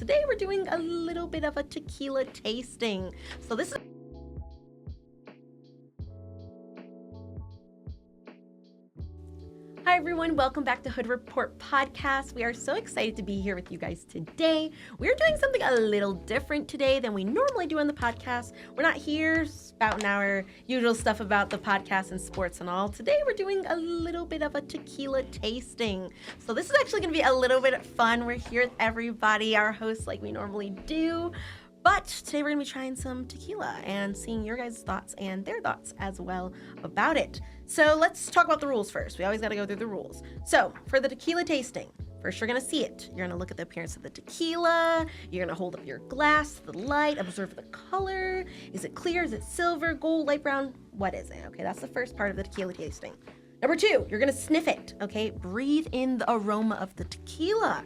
Today we're doing a little bit of a tequila tasting. So this is Hi everyone, welcome back to Hood Report Podcast. We are so excited to be here with you guys today. We're doing something a little different today than we normally do on the podcast. We're not here spouting our usual stuff about the podcast and sports and all. Today we're doing a little bit of a tequila tasting. So this is actually going to be a little bit of fun. We're here with everybody, our hosts like we normally do. But today we're going to be trying some tequila and seeing your guys' thoughts and their thoughts as well about it. So let's talk about the rules first. We always got to go through the rules. So for the tequila tasting, first you're going to see it. You're going to look at the appearance of the tequila. You're going to hold up your glass to the light, observe the color. Is it clear? Is it silver, gold, light brown? What is it? Okay, that's the first part of the tequila tasting. Number two, you're gonna sniff it, okay? Breathe in the aroma of the tequila.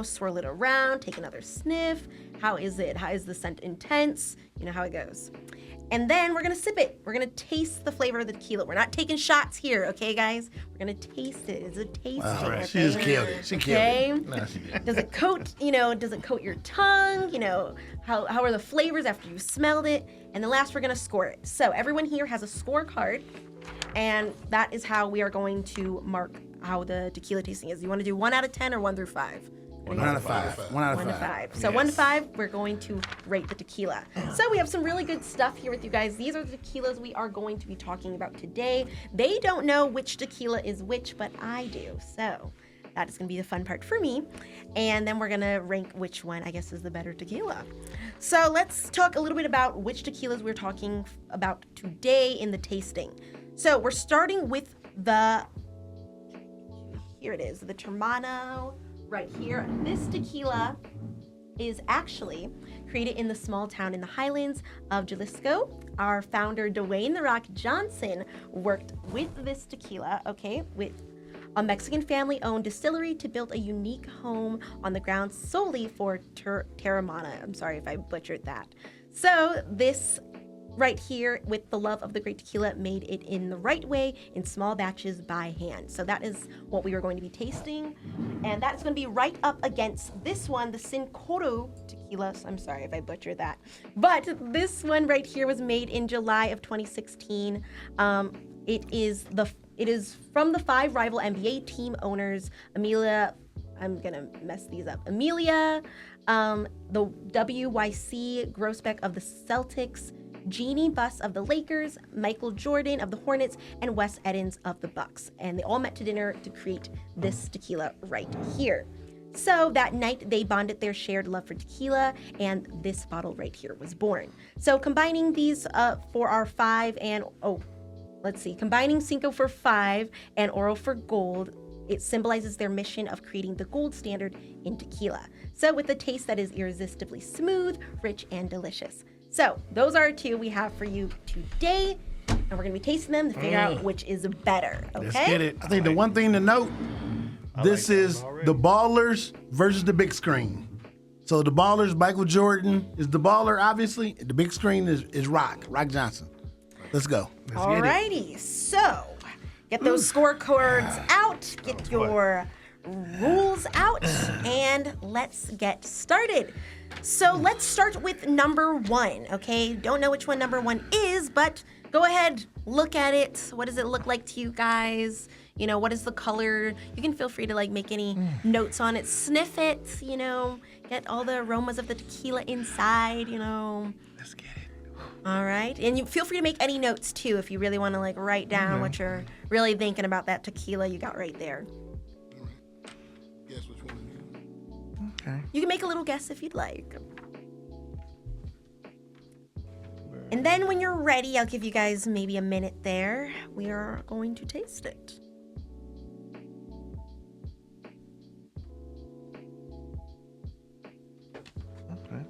Swirl it around, take another sniff. How is it? How is the scent intense? You know how it goes. And then we're gonna sip it. We're gonna taste the flavor of the tequila. We're not taking shots here, okay, guys? We're gonna taste it. It's a tasting. Wow, okay? she just killed it. She killed it. No, she didn't. Does it coat, does it coat your tongue? How are the flavors after you smelled it? And then last, we're gonna score it. So everyone here has a scorecard. And that is how we are going to mark how the tequila tasting is. You want to do 1 out of 10 or 1 through 5? 1 out of 5. 1 out of 5. So 1 to 5, we're going to rate the tequila. So we have some really good stuff here with you guys. These are the tequilas we are going to be talking about today. They don't know which tequila is which, but I do. So that is going to be the fun part for me. And then we're going to rank which one, I guess, is the better tequila. So let's talk a little bit about which tequilas we're talking about today in the tasting. So we're starting with here it is, the Teremana right here. This tequila is actually created in the small town in the highlands of Jalisco. Our founder, Dwayne "The Rock" Johnson, worked with this tequila, with a Mexican family-owned distillery to build a unique home on the ground solely for Teremana. I'm sorry if I butchered that. So this right here, with the love of the great tequila, made it in the right way in small batches by hand. So that is what we are going to be tasting. And that's going to be right up against this one, the Sincoro tequila. So I'm sorry if I butchered that. But this one right here was made in July of 2016. It is from the 5 rival NBA team owners, Amelia, I'm going to mess these up, Amelia, the WYC Grosbeck of the Celtics, Jeannie Buss of the Lakers, Michael Jordan of the Hornets, and Wes Edens of the Bucks. And they all met to dinner to create this tequila right here. So that night, they bonded their shared love for tequila, and this bottle right here was born. So combining these for our 5 and, combining Cinco for 5 and Oro for gold, it symbolizes their mission of creating the gold standard in tequila. So with a taste that is irresistibly smooth, rich, and delicious. So those are 2 we have for you today, and we're gonna be tasting them to figure out which is better. Okay. Let's get it. I think the one thing to note, this is the ballers versus the big screen. So the ballers, Michael Jordan is the baller, obviously. The big screen is Rock Johnson. Let's go. Alrighty, so get those scorecards out, get your rules out, and let's get started. So let's start with number 1, okay? Don't know which one number 1 is, but go ahead, look at it. What does it look like to you guys? What is the color? You can feel free to make any notes on it. Sniff it, get all the aromas of the tequila inside, Let's get it. All right, and you feel free to make any notes too if you really want to write down what you're really thinking about that tequila you got right there. Guess which one it is. Okay. You can make a little guess if you'd like. And then when you're ready, I'll give you guys maybe a minute there. We are going to taste it. Okay.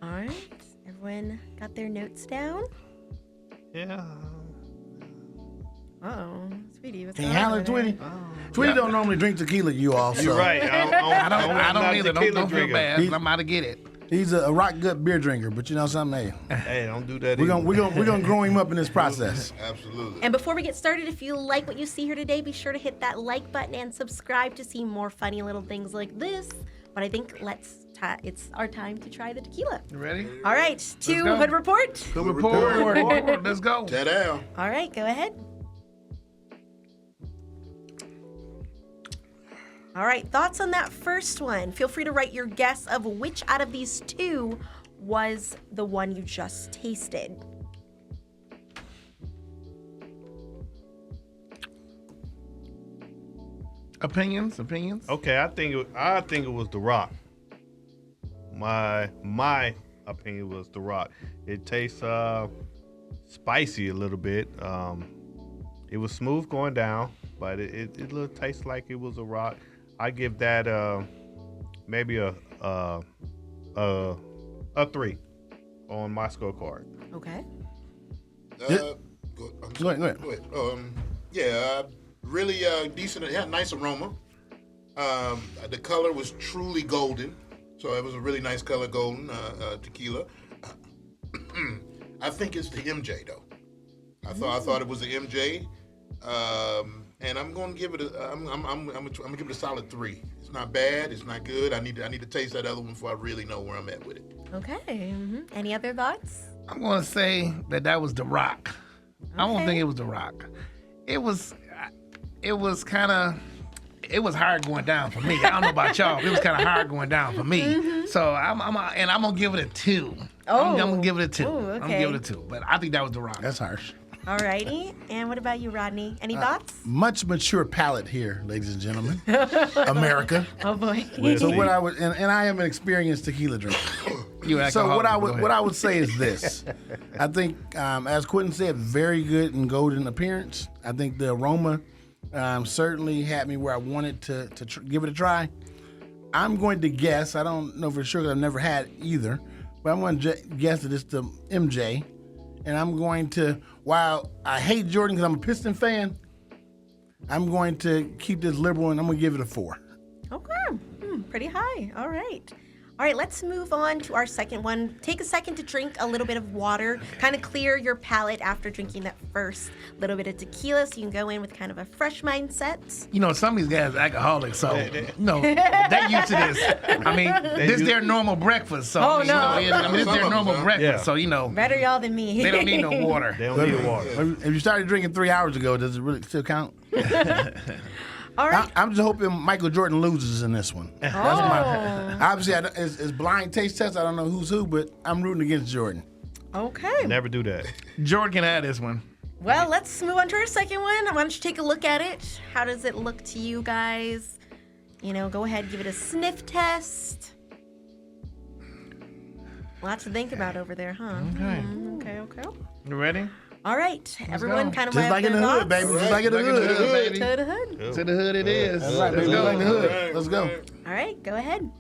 All right, everyone got their notes down? Yeah. Uh-oh, sweetie, what's Can you going handle on it, there? Tweety? Tweety don't normally drink tequila, you all. You're So. right. I don't either. Don't feel drinker. bad. I'm out to get it. He's a rock gut beer drinker, but you know something, hey, Hey, don't do that. we're gonna grow him up in this process. Absolutely. And before we get started, if you like what you see here today, be sure to hit that like button and subscribe to see more funny little things like this. But I think let's it's our time to try the tequila. You ready? All right, to go. Hood Report. Good report. Let's go. Ta-da. All right, go ahead. All right, thoughts on that first one? Feel free to write your guess of which out of these two was the one you just tasted. Opinions? Okay, I think it was the Rock. My opinion was the Rock. It tastes spicy a little bit. It was smooth going down, but it tastes like it was a Rock. I give that maybe a 3 on my scorecard. Okay. Go ahead. Really decent. It had a nice aroma. The color was truly golden, so it was a really nice color, golden tequila. I think it's the MJ though. I thought it was the MJ, and I'm going to give it I'm gonna give it a solid 3. It's not bad. It's not good. I need to taste that other one before I really know where I'm at with it. Okay. Any other thoughts? I'm going to say that was the Rock. I don't Okay. think it was the Rock. It was hard going down for me. I don't know about y'all. But it was kind of hard going down for me. So I'm gonna give it a 2. I'm gonna give it a 2. Ooh, I'm gonna okay. give it a 2. But I think that was the Rock. That's harsh. All righty. And what about you, Rodney? Any thoughts? Much mature palate here, ladies and gentlemen. America. Oh boy. So what I would, and I am an experienced tequila drinker. So what I would say is this: I think, as Quentin said, very good and golden appearance. I think the aroma certainly had me where I wanted to give it a try. I'm going to guess. I don't know for sure because I've never had either, but I'm going to guess that it's the MJ, and I'm going to. While I hate Jordan because I'm a Piston fan, I'm going to keep this liberal and I'm going to give it a 4. Okay. Pretty high. All right. All right, let's move on to our second one. Take a second to drink a little bit of water, kind of clear your palate after drinking that first little bit of tequila so you can go in with kind of a fresh mindset. You know, some of these guys are alcoholics, so they used to this. I mean, this is their normal breakfast. So Oh, you no. know, this is their normal breakfast. Yeah. So you know, Better y'all than me. they don't need no water. They don't need water. If you started drinking 3 hours ago, does it really still count? All right. I'm just hoping Michael Jordan loses in this one. That's my, obviously, it's blind taste test. I don't know who's who, but I'm rooting against Jordan. Okay. Never do that. Jordan can add this one. Well, let's move on to our second one. Why don't you take a look at it? How does it look to you guys? You know, go ahead, give it a sniff test. Lots to think about over there, huh? Okay. Okay. You ready? All right. Everyone go. kind of Just like in the hood, baby. Just like in the hood. baby. To the hood. To the hood it is. That's right, baby. Let's Just like the go. hood. Let's go. All right, go ahead.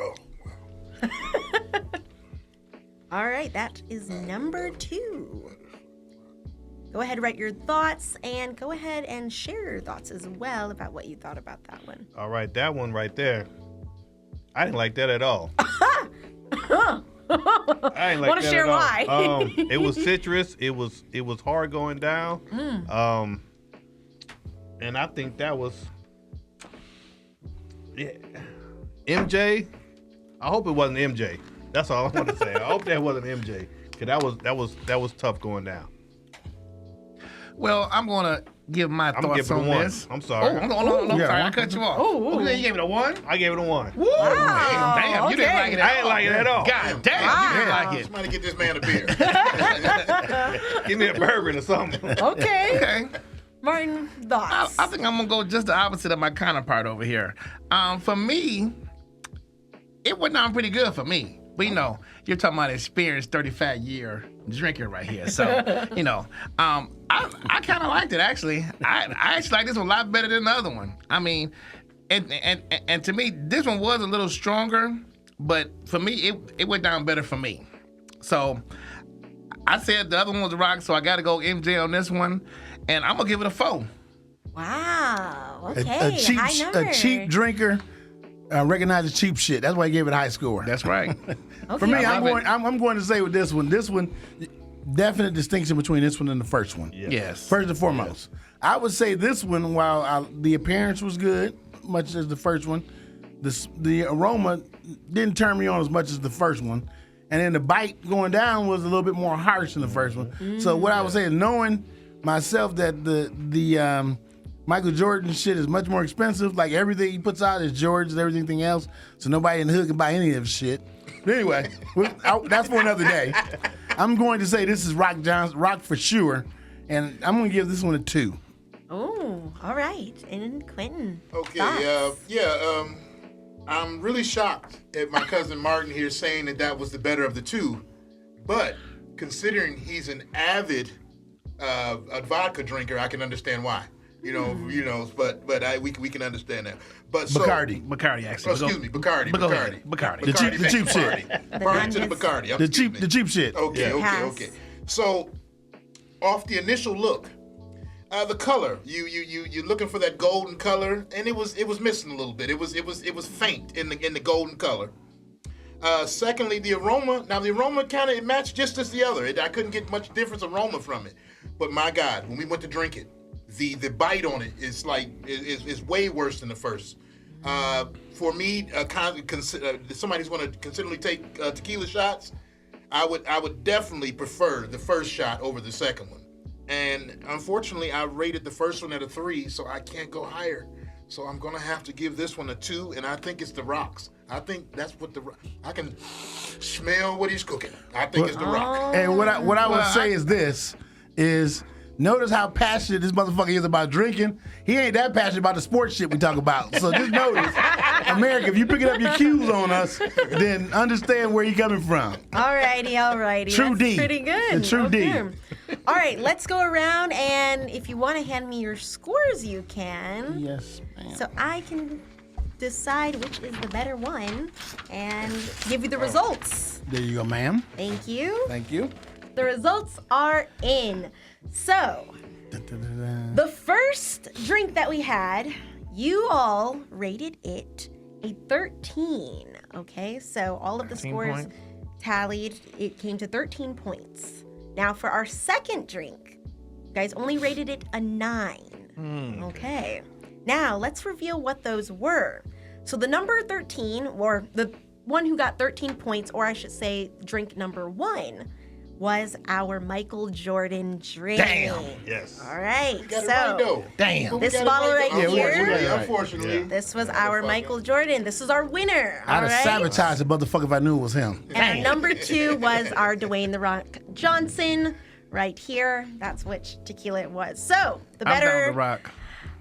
Oh, wow. All right, that is number 2. Go ahead, write your thoughts, and go ahead and share your thoughts as well about what you thought about that one. All right, that one right there. I didn't like that at all. I didn't like Wanna that share at all. why? It was citrus. It was hard going down. And I think that was MJ. I hope it wasn't MJ. That's all I want to say. I hope that wasn't MJ, because that was tough going down. Well, I'm gonna give my I'm gonna thoughts give it a on 1. this. I'm sorry. I'm Yeah, sorry. I one. cut you off. Oh, Okay, you gave it a 1? I gave it a 1. Woo! Damn, you didn't okay. like it. I didn't like it at all. God damn, you didn't like it. Somebody get this man a beer. Give me a bourbon or something. Okay. Okay. Martin, thoughts? I think I'm gonna go just the opposite of my counterpart over here. For me, it went down pretty good for me. But you know, you're talking about experienced 35-year drinker right here. So, you know, I kind of liked it actually. I actually like this one a lot better than the other one. I mean, and to me, this one was a little stronger, but for me, it went down better for me. So I said the other one was a rock, so I got to go MJ on this one, and I'm gonna give it a 4. Wow. Okay. A cheap drinker recognizes cheap shit. That's why I gave it a high score. That's right. Okay. For me, I I'm love going to say with this one, definite distinction between this one and the first one. Yes. First and foremost, I would say this one, while the appearance was good, much as the first one. The aroma didn't turn me on as much as the first one. And then the bite going down was a little bit more harsh than the first one. So what I was saying, knowing myself that the Michael Jordan shit is much more expensive. Like everything he puts out is George and everything else. So nobody in the hood can buy any of his shit. But anyway, that's for another day. I'm going to say this is Rock for sure. And I'm going to give this one a 2. Oh, all right. And Quentin. Okay, thoughts? I'm really shocked at my cousin Martin here saying that was the better of the 2. But considering he's an avid vodka drinker, I can understand why. But we can understand that. But Bacardi, actually. Excuse me, Bacardi. The cheap shit. Bacardi to the Bacardi. The cheap shit. Okay. So, off the initial look, the color, you're looking for that golden color, and it was missing a little bit. It was faint in the golden color. Secondly, the aroma. Now the aroma it matched just as the other. I couldn't get much difference aroma from it. But my God, when we went to drink it, the bite on it is way worse than the first. For me, somebody who's going to consistently take tequila shots, I would definitely prefer the first shot over the second one. And unfortunately, I rated the first one at a 3, so I can't go higher. So I'm gonna have to give this one a 2, and I think it's the rocks. I think that's what I can smell what he's cooking. I think it's the rock. And what I would say is this is. Notice how passionate this motherfucker is about drinking. He ain't that passionate about the sports shit we talk about. So just notice, America, if you picking up your cues on us, then understand where you're coming from. All righty. True That's D. pretty good. The true D. All right, let's go around, and if you want to hand me your scores, you can. Yes, ma'am. So I can decide which is the better one and give you the results. There you go, ma'am. Thank you. Thank you. The results are in. So, the first drink that we had, you all rated it a 13. Okay, so all of the scores tallied. It came to 13 points. Now, for our second drink, you guys only rated it a 9. Okay. Now, let's reveal what those were. So, the number 13, or the one who got 13 points, or I should say drink number 1, was our Michael Jordan drink. Damn. Yes. All right. We got it right, though. Damn. This bottle right here. Unfortunately. This was our Michael Jordan. This was our winner. I'd All have right. sabotaged the motherfucker if I knew it was him. And our number 2 was our Dwayne "The Rock" Johnson right here. That's which tequila it was. So the I'm down better with the rock.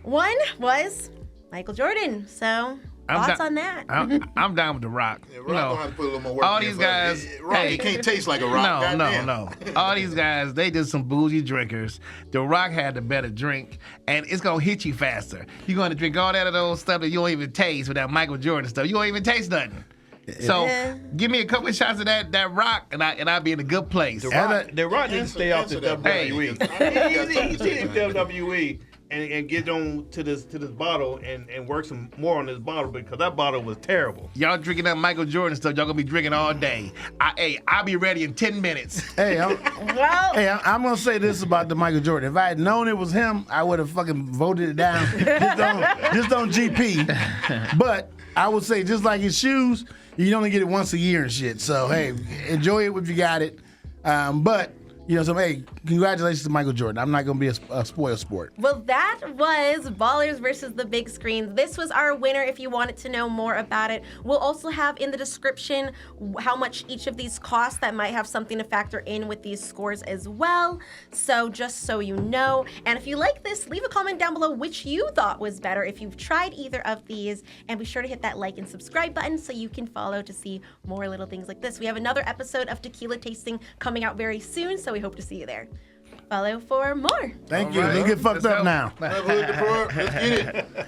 one was Michael Jordan. So thoughts on that? I'm down with the rock. Yeah, Rock gonna have to put a little more work all in these for guys. it. Rock, Hey, he can't taste like a rock. No. All these guys, they just some bougie drinkers. The Rock had the better drink, and it's gonna hit you faster. You're gonna drink all that old stuff that you don't even taste with that Michael Jordan stuff. You don't even taste nothing. So give me a couple of shots of that rock, and I'll be in a good place. The Rock needs to stay off the Answer that. WWE. He needs to WWE and get on to this bottle and work some more on this bottle, because that bottle was terrible. Y'all drinking that Michael Jordan stuff, y'all gonna be drinking all day. I'll be ready in 10 minutes. Hey, I'm gonna say this about the Michael Jordan. If I had known it was him, I would have fucking voted it down just on GP. But I would say, just like his shoes, you only get it once a year and shit. So hey, enjoy it if you got it. But hey, congratulations to Michael Jordan. I'm not going to be a spoiled sport. Well, that was Ballers versus the Big Screen. This was our winner. If you wanted to know more about it, we'll also have in the description how much each of these cost. That might have something to factor in with these scores as well. So just so you know. And if you like this, leave a comment down below which you thought was better if you've tried either of these. And be sure to hit that like and subscribe button so you can follow to see more little things like this. We have another episode of Tequila Tasting coming out very soon, so we hope to see you there. Follow for more. Thank you. Let's get fucked up now. Let's get it.